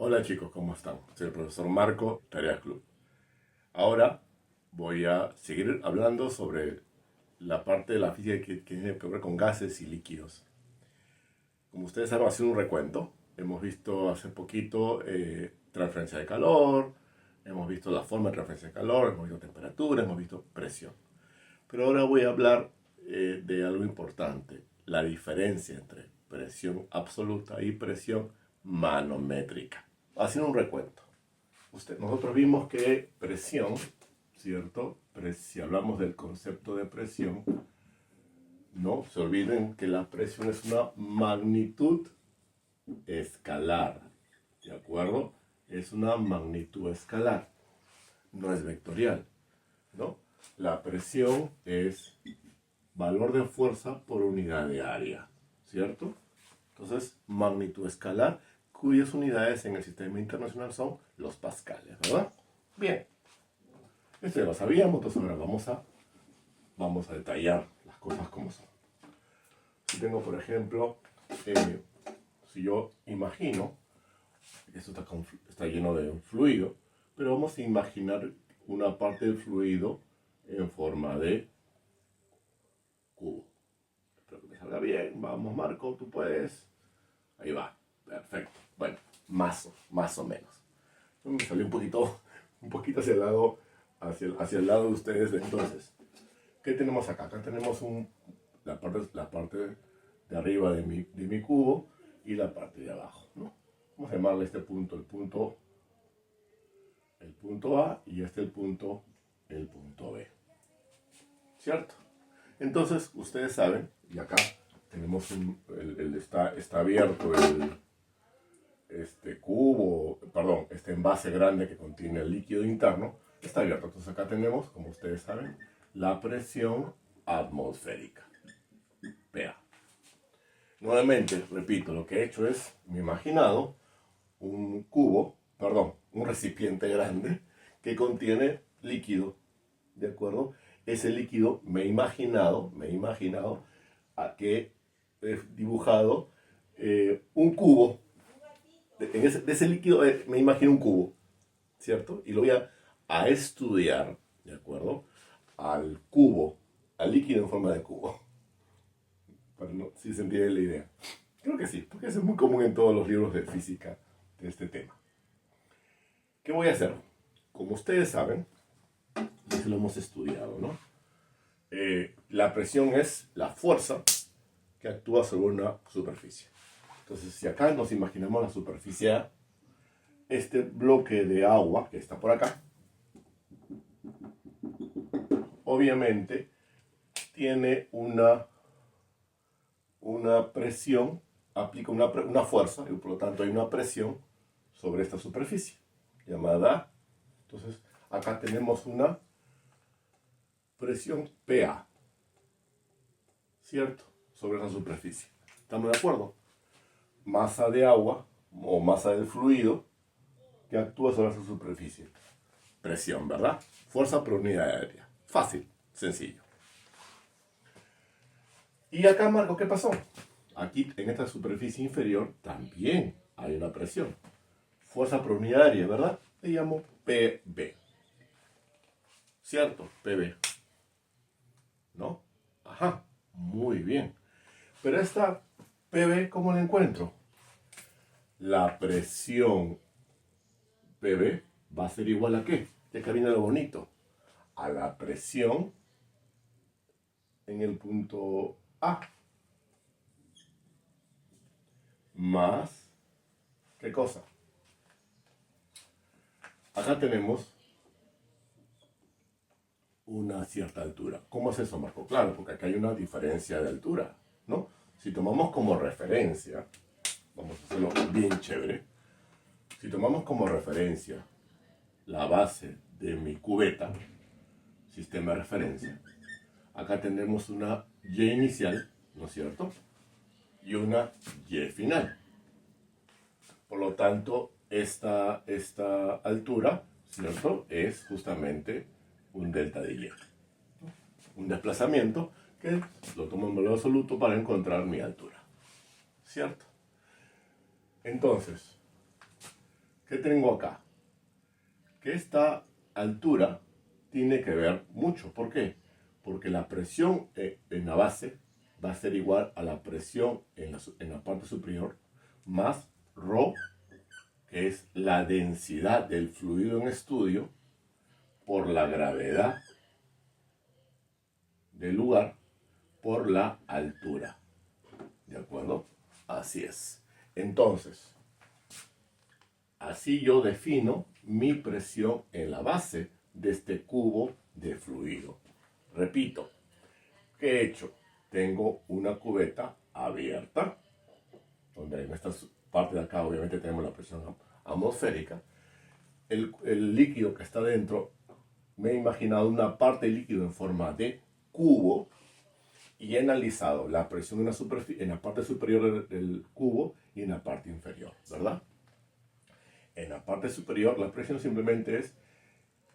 Hola chicos, ¿cómo están? Soy el profesor Marco, Tarea Club. Ahora voy a seguir hablando sobre la parte de la física que tiene que ver con gases y líquidos. Como ustedes saben, hacer un recuento. Hemos visto hace poquito transferencia de calor, hemos visto la forma de transferencia de calor, hemos visto temperatura, hemos visto presión. Pero ahora voy a hablar de algo importante, la diferencia entre presión absoluta y presión manométrica. Haciendo un recuento. Nosotros vimos que presión, ¿cierto? Si hablamos del concepto de presión, no se olviden que la presión es una magnitud escalar, ¿de acuerdo? Es una magnitud escalar, no es vectorial, ¿no? La presión es valor de fuerza por unidad de área, ¿cierto? Entonces, magnitud escalar, cuyas unidades en el sistema internacional son los pascales, ¿verdad? Bien, esto ya lo sabíamos, entonces ahora vamos a detallar las cosas como son. Si tengo, por ejemplo, si yo imagino, esto está lleno de fluido, pero vamos a imaginar una parte del fluido en forma de cubo. Espero que me salga bien. Vamos, Marco, tú puedes. Ahí va, perfecto. Bueno, más o menos. Me salió un poquito hacia el lado, hacia el lado de ustedes. Entonces, ¿qué tenemos acá? Acá tenemos la parte de arriba de mi cubo y la parte de abajo, ¿no? Vamos a llamarle este punto el punto A y este el punto B. ¿Cierto? Entonces, ustedes saben, y acá tenemos está abierto este cubo, perdón, este envase grande que contiene el líquido interno, está abierto. Entonces acá tenemos, como ustedes saben, la presión atmosférica, PA. Nuevamente, repito, lo que he hecho es, me he imaginado un recipiente grande que contiene líquido, ¿de acuerdo? Ese líquido me he imaginado a que he dibujado un cubo. De ese líquido me imagino un cubo, ¿cierto? Y lo voy a estudiar, ¿de acuerdo? Al cubo, al líquido en forma de cubo. Para no, si se entiende la idea. Creo que sí, porque eso es muy común en todos los libros de física de este tema. ¿Qué voy a hacer? Como ustedes saben, ya lo hemos estudiado, ¿no? La presión es la fuerza que actúa sobre una superficie. Entonces, si acá nos imaginamos la superficie A, este bloque de agua que está por acá, obviamente tiene una presión, aplica una fuerza, y por lo tanto hay una presión sobre esta superficie, llamada. Entonces, acá tenemos una presión PA, ¿cierto? Sobre esa superficie. ¿Estamos de acuerdo? Masa de agua o masa del fluido que actúa sobre esa superficie. Presión, ¿verdad? Fuerza por unidad aérea. Fácil, sencillo. Y acá, Marco, ¿qué pasó? Aquí, en esta superficie inferior, también hay una presión. Fuerza por unidad aérea, ¿verdad? Le llamo PB. ¿Cierto? PB. ¿No? Ajá, muy bien. Pero esta PB, ¿cómo la encuentro? La presión PB va a ser igual a ¿qué? Ya que viene lo bonito. A la presión en el punto A. Más, ¿qué cosa? Acá tenemos una cierta altura. ¿Cómo es eso, Marco? Claro, porque acá hay una diferencia de altura, ¿no? Si tomamos como referencia, vamos a hacerlo bien chévere, si tomamos como referencia la base de mi cubeta, sistema de referencia, acá tenemos una Y inicial, ¿no es cierto? Y una Y final. Por lo tanto, esta altura, ¿cierto? Es justamente un delta de Y. Un desplazamiento que lo tomo en valor absoluto para encontrar mi altura. ¿Cierto? Entonces, ¿qué tengo acá? Que esta altura tiene que ver mucho. ¿Por qué? Porque la presión en la base va a ser igual a la presión en la parte superior más ρ, que es la densidad del fluido en estudio, por la gravedad del lugar, por la altura. ¿De acuerdo? Así es. Entonces, así yo defino mi presión en la base de este cubo de fluido. Repito, ¿qué he hecho? Tengo una cubeta abierta, donde en esta parte de acá obviamente tenemos la presión atmosférica. El líquido que está dentro, me he imaginado una parte de líquido en forma de cubo y he analizado la presión en la parte superior del cubo y en la parte inferior, ¿verdad? En la parte superior la presión simplemente es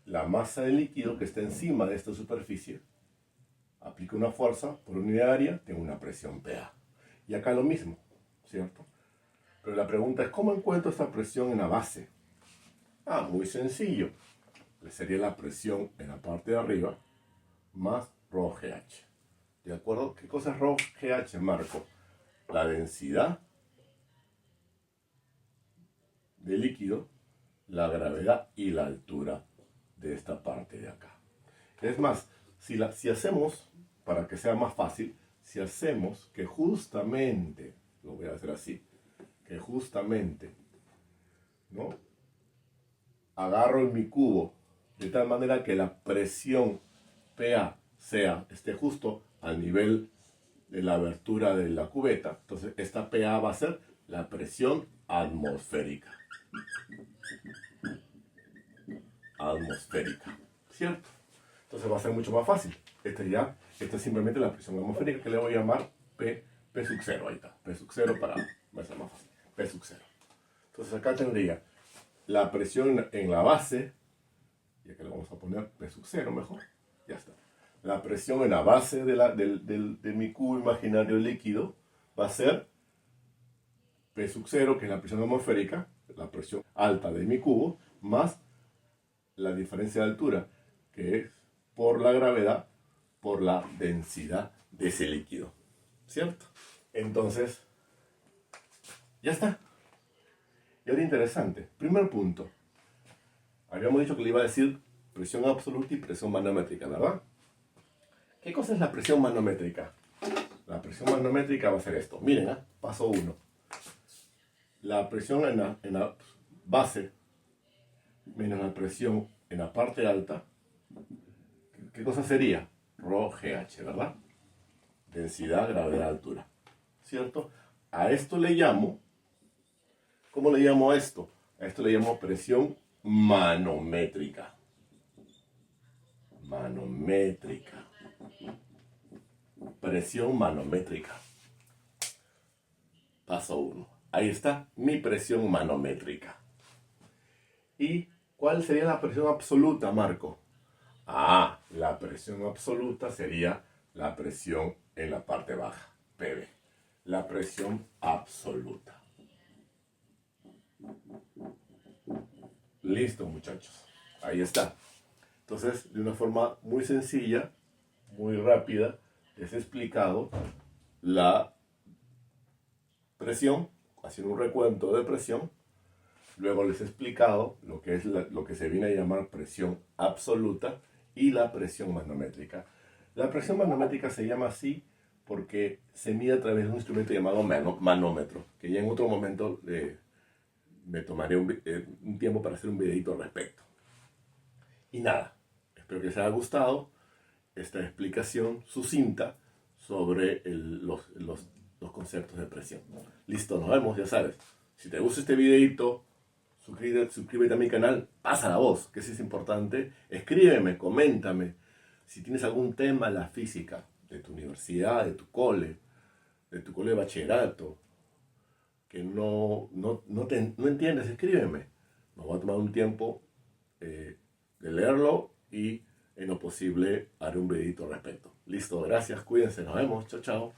la masa de líquido que está encima de esta superficie. Aplico una fuerza por unidad de área, tengo una presión PA. Y acá lo mismo, ¿cierto? Pero la pregunta es, ¿cómo encuentro esta presión en la base? Muy sencillo. Sería la presión en la parte de arriba más ρGH. ¿De acuerdo? ¿Qué cosa es ρGH, Marco? La densidad de líquido, la gravedad y la altura de esta parte de acá. Es más, si hacemos, para que sea más fácil, si hacemos que justamente, lo voy a hacer así, que justamente, ¿no? Agarro en mi cubo de tal manera que la presión PA esté justo al nivel de la abertura de la cubeta. Entonces esta PA va a ser la presión atmosférica. ¿Cierto? Entonces va a ser mucho más fácil. Esta es simplemente la presión atmosférica, que le voy a llamar P sub 0. Ahí está, P sub 0 va a ser más fácil. P sub 0. Entonces acá tendría la presión en la base, y acá le vamos a poner P sub 0 mejor. Ya está. La presión en la base de mi cubo imaginario líquido va a ser P sub 0, que es la presión atmosférica, la presión alta de mi cubo, más la diferencia de altura, que es por la gravedad, por la densidad de ese líquido. ¿Cierto? Entonces, ya está. Y ahora interesante. Primer punto. Habíamos dicho que le iba a decir presión absoluta y presión manométrica, ¿verdad? ¿Qué cosa es la presión manométrica? La presión manométrica va a ser esto. Miren, paso 1. La presión en la base menos la presión en la parte alta. ¿Qué cosa sería? ρGH, ¿verdad? Densidad, gravedad, altura. ¿Cierto? A esto le llamo, ¿cómo le llamo a esto? A esto le llamo presión manométrica. Manométrica. Presión manométrica. Paso 1. Ahí está mi presión manométrica. ¿Y cuál sería la presión absoluta, Marco? La presión absoluta sería la presión en la parte baja, PB. La presión absoluta. Listo, muchachos. Ahí está. Entonces, de una forma muy sencilla, muy rápida, les he explicado la presión, haciendo un recuento de presión. Luego les he explicado lo que es lo que se viene a llamar presión absoluta y la presión manométrica. La presión manométrica se llama así porque se mide a través de un instrumento llamado manómetro, que ya en otro momento me tomaré un tiempo para hacer un videito al respecto. Y nada, espero que les haya gustado esta explicación sucinta sobre los conceptos de presión. Listo, nos vemos, ya sabes. Si te gusta este videito, suscríbete a mi canal, pasa la voz, que eso es importante. Escríbeme, coméntame. Si tienes algún tema en la física de tu universidad, de tu cole de bachillerato, que no entiendes, escríbeme. Me voy a tomar un tiempo de leerlo y en lo posible haré un videito al respecto. Listo, gracias, cuídense, nos vemos, chao, chao.